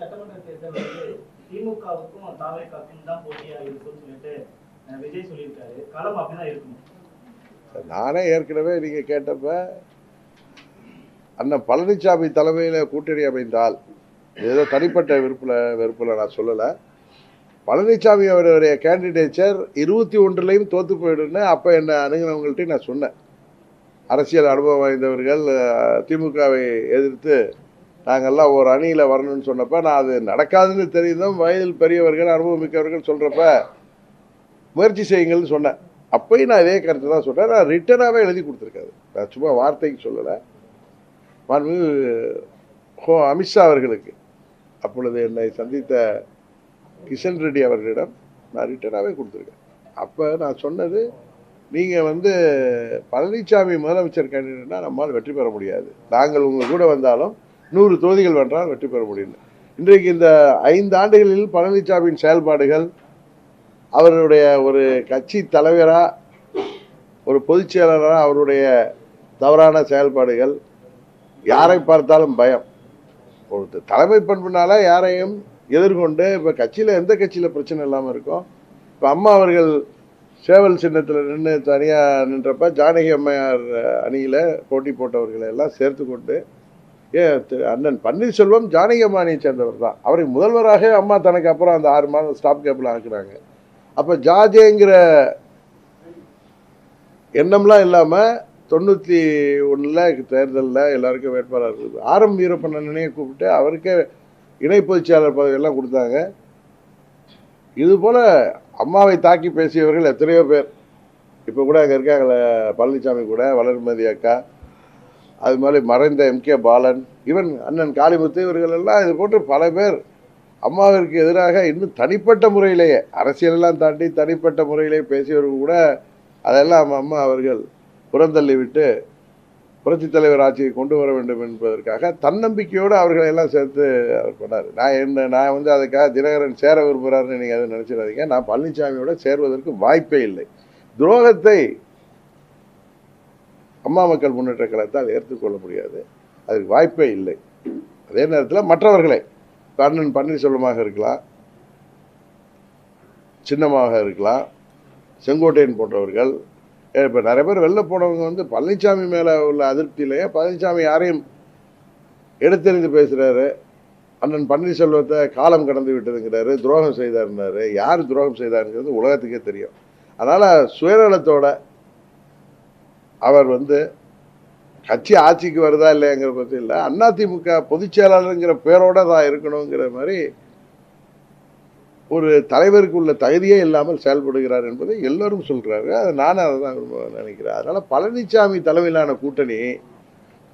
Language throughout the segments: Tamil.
சட்டமன்ற தேர்தல் வந்து திமுகவுக்கும் தாவேகாவுக்கும் தான் போட்டியா இருக்கும்னு சொல்லிட்டு விஜய் சொல்லியிருக்காரு. களம் அப்படிதான் இருக்கும். நானே ஏற்கனவே நீங்க கேட்டப்ப அண்ணன் பழனிசாமி தலைமையில கூட்டணி அமைந்தால், ஏதோ தனிப்பட்ட வெறுப்புல நான் சொல்லலை, பழனிசாமி அவருடைய கேண்டிடேச்சர் 21லையும் தோத்து போயிடுன்னு அப்போ என்னை அணுகினவங்கள்ட்ட நான் சொன்னேன். அரசியல் அனுபவம் வாய்ந்தவர்கள் திமுகவை எதிர்த்து நாங்கள்லாம் ஒரு அணியில் வரணும்னு சொன்னப்போ, நான் அது நடக்காதுன்னு தெரியுதும், வயதில் பெரியவர்கள் அனுபவம் மிக்கவர்கள் சொல்கிறப்ப முயற்சி செய்யுங்கள்னு சொன்னேன். அப்பயும் நான் இதே கருத்து தான் சொன்னேன். நான் ரிட்டனாகவே எழுதி கொடுத்துருக்காது, நான் சும்மா வார்த்தைக்கு சொல்லலை. அமித்ஷா அவர்களுக்கு அப்பொழுது என்னை சந்தித்த கிஷன் ரெட்டி அவர்களிடம் நான் ரிட்டனாகவே கொடுத்துருக்கேன். அப்போ நான் சொன்னது, நீங்கள் பழனிசாமி முதலமைச்சர் கேண்டிடேட்னா நம்மால் வெற்றி பெற முடியாது, நாங்கள் உங்கள் கூட வந்தாலும் 100 தொகுதிகள் வென்றால் வெற்றி பெற முடியும். இன்றைக்கு இந்த 5 ஆண்டுகளில் பழனிசாமியின் செயல்பாடுகள், அவருடைய ஒரு கட்சி தலைவராக, ஒரு பொதுச் செயலாளராக அவருடைய தவறான செயல்பாடுகள், யாரை பார்த்தாலும் பயம், ஒரு தலைமை பண்புனால யாரையும் எதிர்கொண்டு, இப்போ கட்சியில் எந்த கட்சியில் பிரச்சனை இல்லாமல் இருக்கும். இப்போ அம்மா அவர்கள் சேவல் சின்னத்தில் நின்று தனியாக நின்றப்ப ஜானகி அம்மையார் அணியில் போட்டி போட்டவர்களை எல்லாம் சேர்த்து கொண்டு, அண்ணன் பன்னீர்செல்வம் ஜானகி அம்மா அணியை சேர்ந்தவர் தான், அவரை முதல்வராக அம்மா தனக்கு அப்புறம் அந்த 6 மாதம் ஸ்டாப் கேப்பில் ஆக்குறாங்க. அப்போ ஜாஜேங்கிற எண்ணம்லாம் இல்லாமல் 91 தேர்தலில் எல்லாருக்கும் வேட்பாளர் இருக்குது. ஆரம் வீரப்பன் அண்ணனையே கூப்பிட்டு அவருக்கே இணை பொதுச்செயலாளர் பதவியெல்லாம் கொடுத்தாங்க. இதுபோல் அம்மாவை தாக்கி பேசியவர்கள் எத்தனையோ பேர் இப்போ கூட அங்கே இருக்காங்களே, பழனிசாமி கூட, வளர்மதி அக்கா, அது மாதிரி மறைந்த MK பாலன், ஈவன் அண்ணன் காளிமுத்து, இவர்கள் எல்லாம் இது போன்று பல பேர் அம்மாவிற்கு எதிராக இன்னும் தனிப்பட்ட முறையிலேயே, அரசியலெல்லாம் தாண்டி தனிப்பட்ட முறையிலேயே பேசியவர்கள் கூட அதெல்லாம் அம்மா அவர்கள் புறந்தள்ளி விட்டு புரட்சித் தலைவர் ஆட்சியை கொண்டு வர வேண்டும் என்பதற்காக தன்னம்பிக்கையோடு அவர்களை எல்லாம் சேர்த்து அவர் பண்ணார். நான் அதுக்காக தினகரன் சேர விரும்புகிறாருன்னு நீங்கள் அதை நினச்சிடாதீங்க. நான் பழனிசாமியோட சேர்வதற்கு வாய்ப்பே இல்லை. துரோகத்தை அம்மா மக்கள் முன்னேற்ற கழகத்தால் ஏற்றுக்கொள்ள முடியாது, அதுக்கு வாய்ப்பே இல்லை. அதே நேரத்தில் மற்றவர்களை, அண்ணன் பன்னீர்செல்வமாக இருக்கலாம், சின்னமாக இருக்கலாம், செங்கோட்டையன் போன்றவர்கள், இப்போ நிறைய பேர் வெளில போனவங்க பழனிசாமி மேலே உள்ள அதிருப்தியிலேயே பழனிசாமி யாரையும் எடுத்தெறிந்து பேசுகிறாரு. அண்ணன் பன்னீர்செல்வத்தை காலம் கடந்து விட்டதுங்கிறாரு, துரோகம் செய்தாருன்னாரு. யார் துரோகம் செய்தாருங்கிறது உலகத்துக்கே தெரியும். அதனால் சுயநலத்தோட அவர் கட்சி ஆட்சிக்கு வருதா இல்லைங்கிற பற்றி இல்லை, அதிமுக பொதுச் செயலாளருங்கிற பேரோட தான் இருக்கணுங்கிற மாதிரி ஒரு தலைவருக்கு உள்ள தகுதியே இல்லாமல் செயல்படுகிறார் என்பதை எல்லோரும் சொல்கிறாரு. அது நானும் அதை தான் நினைக்கிறேன். அதனால் பழனிசாமி தலைமையிலான கூட்டணி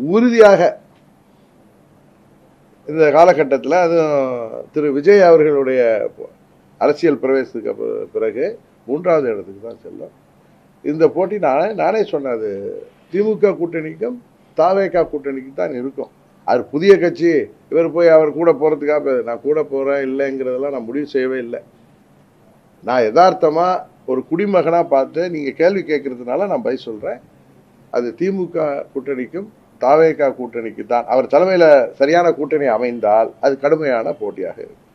உறுதியாக இந்த காலகட்டத்தில், அதுவும் திரு விஜய் அவர்களுடைய அரசியல் பிரவேசத்துக்கு பிறகு 3வது இடத்துக்கு தான் செல்லும். இந்த போட்டி நானே சொன்னது திமுக கூட்டணிக்கும் தாவேகா கூட்டணிக்கும் தான் இருக்கும். அது புதிய கட்சி, இவர் போய் அவர் கூட போகிறதுக்காக நான் கூட போகிறேன் இல்லைங்கிறதெல்லாம் நான் முடிவு செய்யவே இல்லை. நான் யதார்த்தமாக ஒரு குடிமகனாக பார்த்து நீங்கள் கேள்வி கேட்குறதுனால நான் பதில் சொல்கிறேன். அது திமுக கூட்டணிக்கும் தாவேகா கூட்டணிக்கு தான். அவர் தலைமையில் சரியான கூட்டணி அமைந்தால் அது கடுமையான போட்டியாக இருக்கும்.